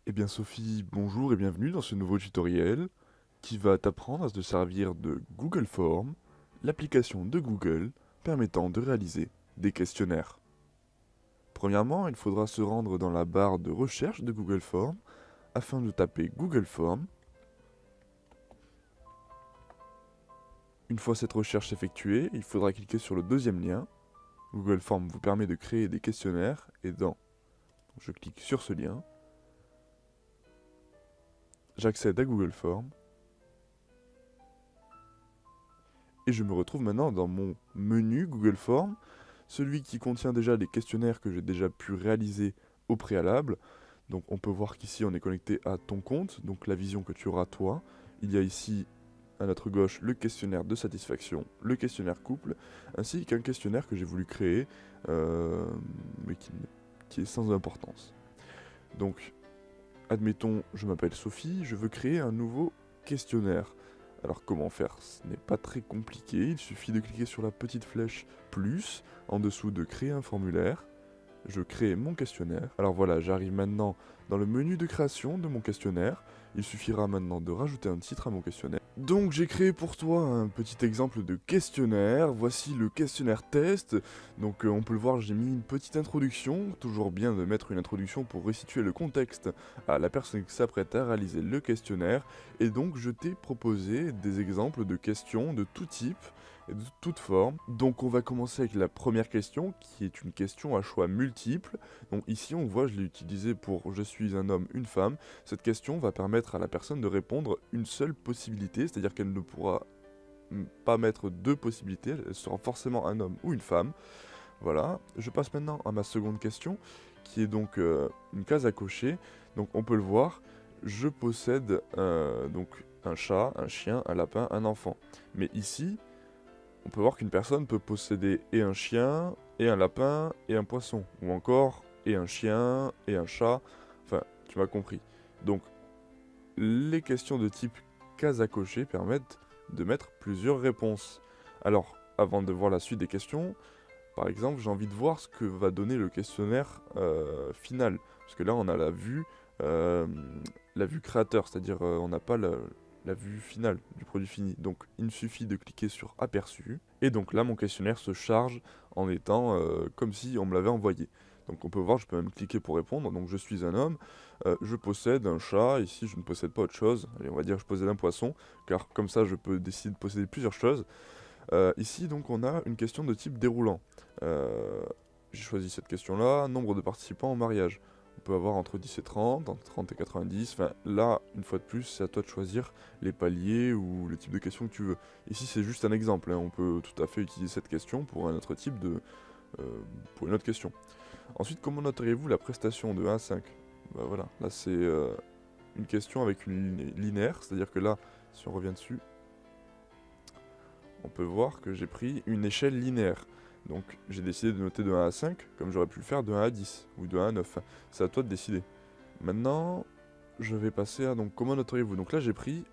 Eh bien Sophie, bonjour et bienvenue dans ce nouveau tutoriel qui va t'apprendre à te servir de Google Forms, l'application de Google permettant de réaliser des questionnaires. Premièrement, il faudra se rendre dans la barre de recherche de Google Forms afin de taper Google Forms. Une fois cette recherche effectuée, il faudra cliquer sur le deuxième lien. Google Forms vous permet de créer des questionnaires et je clique sur ce lien, j'accède à Google Forms et je me retrouve maintenant dans mon menu Google Forms, celui qui contient déjà les questionnaires que j'ai déjà pu réaliser au préalable. Donc on peut voir qu'ici on est connecté à ton compte, donc la vision que tu auras toi. Il y a ici à notre gauche le questionnaire de satisfaction, le questionnaire couple, ainsi qu'un questionnaire que j'ai voulu créer, euh, mais qui est sans importance. Donc admettons, je m'appelle Sophie, je veux créer un nouveau questionnaire. Alors comment faire? Ce n'est pas très compliqué, il suffit de cliquer sur la petite flèche plus en dessous de créer un formulaire. Je crée mon questionnaire. Alors voilà, j'arrive maintenant dans le menu de création de mon questionnaire. Il suffira maintenant de rajouter un titre à mon questionnaire. Donc j'ai créé pour toi un petit exemple de questionnaire. Voici le questionnaire test. Donc on peut le voir, j'ai mis une petite introduction. Toujours bien de mettre une introduction pour restituer le contexte à la personne qui s'apprête à réaliser le questionnaire. Et donc je t'ai proposé des exemples de questions de tout type et de toute forme. Donc on va commencer avec la première question qui est une question à choix multiples. Donc ici on voit je l'ai utilisé pour je suis un homme, une femme. Cette question va permettre à la personne de répondre une seule possibilité, c'est-à-dire qu'elle ne pourra pas mettre deux possibilités, elle sera forcément un homme ou une femme. Voilà, je passe maintenant à ma seconde question qui est donc une case à cocher. Donc on peut le voir, je possède donc un chat, un chien, un lapin, un enfant. Mais ici, on peut voir qu'une personne peut posséder et un chien, et un lapin, et un poisson. Ou encore, et un chien, et un chat. Enfin, tu m'as compris. Donc, les questions de type case à cocher permettent de mettre plusieurs réponses. Alors, avant de voir la suite des questions, par exemple, j'ai envie de voir ce que va donner le questionnaire final. Parce que là, on a euh, la vue créateur, c'est-à-dire on n'a pas la vue finale du produit fini. Donc, il me suffit de cliquer sur aperçu. Et donc là, mon questionnaire se charge en étant comme si on me l'avait envoyé. Donc on peut voir, je peux même cliquer pour répondre. Donc je suis un homme, je possède un chat, ici je ne possède pas autre chose. Allez, on va dire que je possède un poisson, car comme ça je peux décider de posséder plusieurs choses. Ici, donc, on a une question de type déroulant. Euh, j'ai choisi cette question-là. Nombre de participants au mariage. On peut avoir entre 10 et 30, entre 30 et 90. Enfin, là, une fois de plus, c'est à toi de choisir les paliers ou le type de question que tu veux. Ici, c'est juste un exemple, hein. On peut tout à fait utiliser cette question pour un autre type de... euh, pour une autre question. Ensuite, comment noteriez-vous la prestation de 1 à 5? Bah voilà, là, c'est une question avec une linéaire. C'est-à-dire que là, si on revient dessus, on peut voir que j'ai pris une échelle linéaire. Donc j'ai décidé de noter de 1 à 5, comme j'aurais pu le faire de 1 à 10, ou de 1 à 9. C'est à toi de décider. Maintenant, je vais passer à donc comment noteriez-vous. Donc là j'ai pris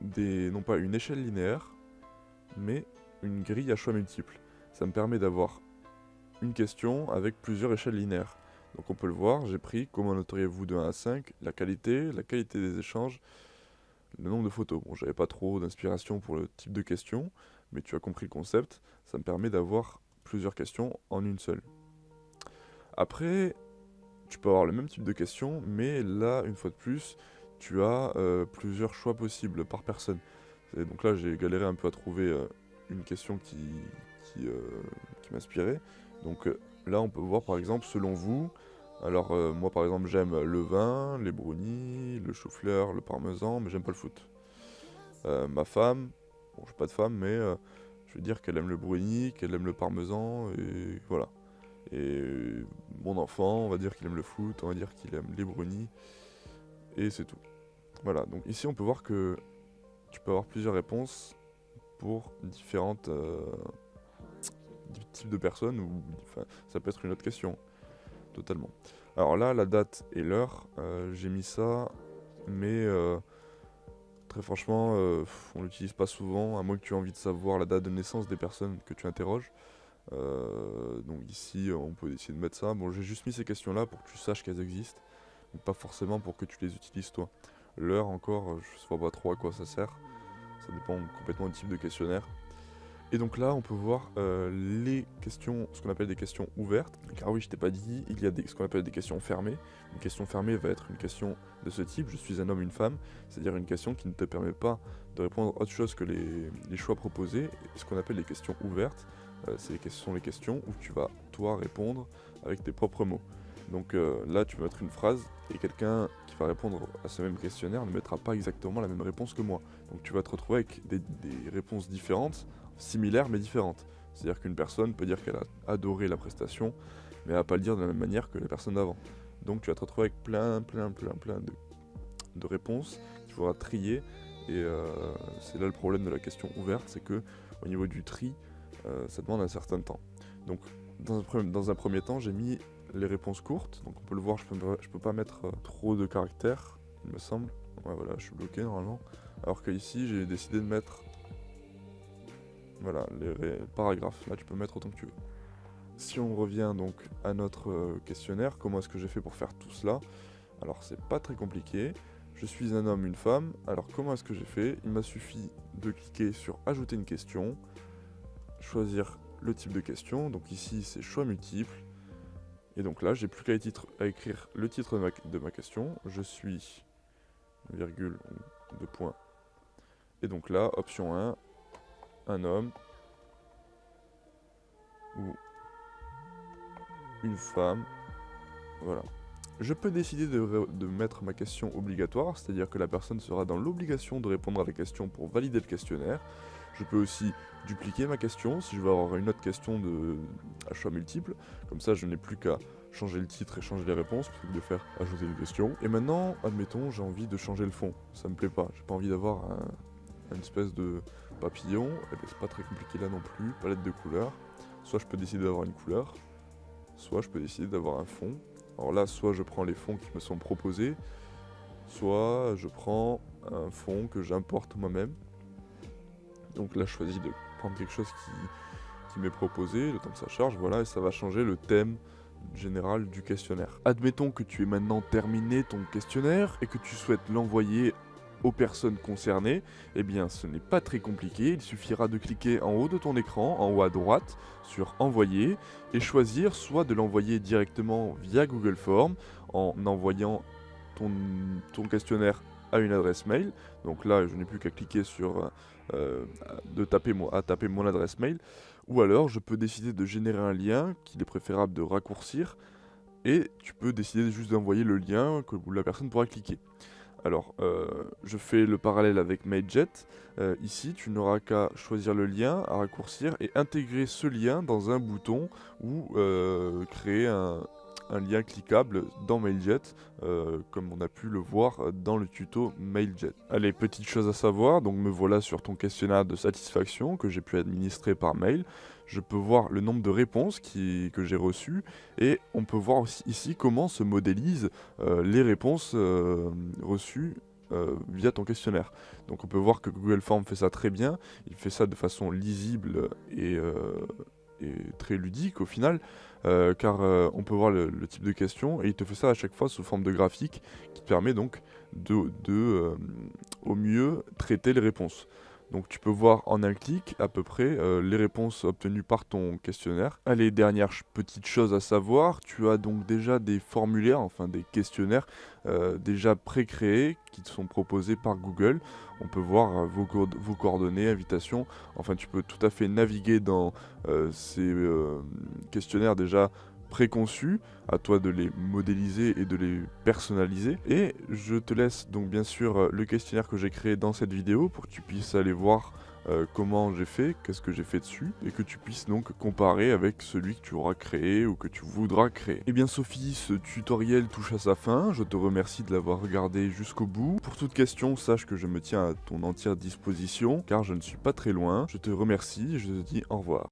non pas une échelle linéaire, mais une grille à choix multiples. Ça me permet d'avoir une question avec plusieurs échelles linéaires. Donc on peut le voir, j'ai pris comment noteriez-vous de 1 à 5, la qualité des échanges, le nombre de photos. Bon, j'avais pas trop d'inspiration pour le type de question, mais tu as compris le concept. Ça me permet d'avoir plusieurs questions en une seule. Après, tu peux avoir le même type de question, mais là, une fois de plus, tu as plusieurs choix possibles par personne. Et donc là, j'ai galéré un peu à trouver une question qui, euh, qui m'inspirait. Donc là, on peut voir par exemple, selon vous, alors moi par exemple, j'aime le vin, les brownies, le chou-fleur, le parmesan, mais j'aime pas le foot. Ma femme, bon, j'ai pas de femme, mais je veux dire qu'elle aime le brownie, qu'elle aime le parmesan, et voilà. Et mon enfant, on va dire qu'il aime le foot, on va dire qu'il aime les brownies, et c'est tout. Voilà, donc ici on peut voir que tu peux avoir plusieurs réponses pour différentes types de personnes, ou enfin, ça peut être une autre question, totalement. Alors là, la date et l'heure, j'ai mis ça, mais très franchement, on l'utilise pas souvent, à moins que tu aies envie de savoir la date de naissance des personnes que tu interroges. Donc ici, on peut essayer de mettre ça. Bon, j'ai juste mis ces questions-là pour que tu saches qu'elles existent. pas forcément pour que tu les utilises toi. L'heure encore, je ne vois pas trop à quoi ça sert, ça dépend complètement du type de questionnaire. Et donc là, on peut voir les questions, ce qu'on appelle des questions ouvertes. Car oui, je t'ai pas dit, il y a ce qu'on appelle des questions fermées. Une question fermée va être une question de ce type, je suis un homme, une femme, c'est-à-dire une question qui ne te permet pas de répondre à autre chose que les choix proposés. Et ce qu'on appelle les questions ouvertes, ce sont les questions où tu vas, toi, répondre avec tes propres mots. Donc là, tu vas mettre une phrase et quelqu'un qui va répondre à ce même questionnaire ne mettra pas exactement la même réponse que moi. Donc tu vas te retrouver avec des réponses différentes, similaires mais différentes. C'est-à-dire qu'une personne peut dire qu'elle a adoré la prestation, mais elle va pas le dire de la même manière que la personne d'avant. Donc tu vas te retrouver avec plein de réponses qu'il faudra trier. Et c'est là le problème de la question ouverte, c'est que au niveau du tri, ça demande un certain temps. Donc dans un premier temps, j'ai mis les réponses courtes. Donc on peut le voir, je peux pas mettre trop de caractères, il me semble. Ouais, voilà, je suis bloqué normalement. Alors que ici, j'ai décidé de mettre voilà, les paragraphes. Là, tu peux mettre autant que tu veux. Si on revient donc à notre questionnaire, comment est-ce que j'ai fait pour faire tout cela? Alors, c'est pas très compliqué. Je suis un homme, une femme. Alors, comment est-ce que j'ai fait? Il m'a suffi de cliquer sur ajouter une question, choisir le type de question. Donc ici, c'est choix multiple. Et donc là, j'ai plus qu'à écrire le titre de ma question. Je suis, virgule, deux points. Et donc là, option 1, un homme ou une femme. Voilà. Je peux décider de mettre ma question obligatoire, c'est-à-dire que la personne sera dans l'obligation de répondre à la question pour valider le questionnaire. Je peux aussi dupliquer ma question si je veux avoir une autre question à choix multiple. Comme ça, je n'ai plus qu'à changer le titre et changer les réponses plutôt que de faire ajouter une question. Et maintenant, admettons, j'ai envie de changer le fond. Ça me plaît pas. J'ai pas envie d'avoir une espèce de papillon. Et ben, c'est pas très compliqué là non plus. Palette de couleurs. Soit je peux décider d'avoir une couleur, soit je peux décider d'avoir un fond. Alors là, soit je prends les fonds qui me sont proposés, soit je prends un fond que j'importe moi-même. Donc là, je choisis de prendre quelque chose qui m'est proposé, le temps que ça charge, voilà, et ça va changer le thème général du questionnaire. Admettons que tu aies maintenant terminé ton questionnaire et que tu souhaites l'envoyer aux personnes concernées. Eh bien, ce n'est pas très compliqué, il suffira de cliquer en haut de ton écran, en haut à droite, sur envoyer, et choisir soit de l'envoyer directement via Google Forms, en envoyant ton questionnaire à une adresse mail. Donc là, je n'ai plus qu'à cliquer sur taper mon adresse mail. Ou alors, je peux décider de générer un lien qu'il est préférable de raccourcir. Et tu peux décider juste d'envoyer le lien où la personne pourra cliquer. Alors, je fais le parallèle avec MailJet. Ici, tu n'auras qu'à choisir le lien, à raccourcir et intégrer ce lien dans un bouton ou créer un lien cliquable dans MailJet, comme on a pu le voir dans le tuto MailJet. Allez, petite chose à savoir, donc me voilà sur ton questionnaire de satisfaction que j'ai pu administrer par mail. Je peux voir le nombre de réponses que j'ai reçues et on peut voir aussi ici comment se modélisent les réponses reçues via ton questionnaire. Donc on peut voir que Google Forms fait ça très bien, il fait ça de façon lisible et très ludique au final, car on peut voir le type de question et il te fait ça à chaque fois sous forme de graphique qui te permet donc de au mieux traiter les réponses. Donc tu peux voir en un clic à peu près les réponses obtenues par ton questionnaire. Allez, dernière petite chose à savoir, tu as donc déjà des formulaires, enfin des questionnaires déjà pré-créés qui te sont proposés par Google. On peut voir vos coordonnées, invitations, enfin tu peux tout à fait naviguer dans ces questionnaires déjà préconçus, à toi de les modéliser et de les personnaliser. Et je te laisse donc bien sûr le questionnaire que j'ai créé dans cette vidéo pour que tu puisses aller voir comment j'ai fait, qu'est-ce que j'ai fait dessus, et que tu puisses donc comparer avec celui que tu auras créé ou que tu voudras créer. Et bien Sophie, ce tutoriel touche à sa fin, je te remercie de l'avoir regardé jusqu'au bout. Pour toute question, sache que je me tiens à ton entière disposition, car je ne suis pas très loin. Je te remercie et je te dis au revoir.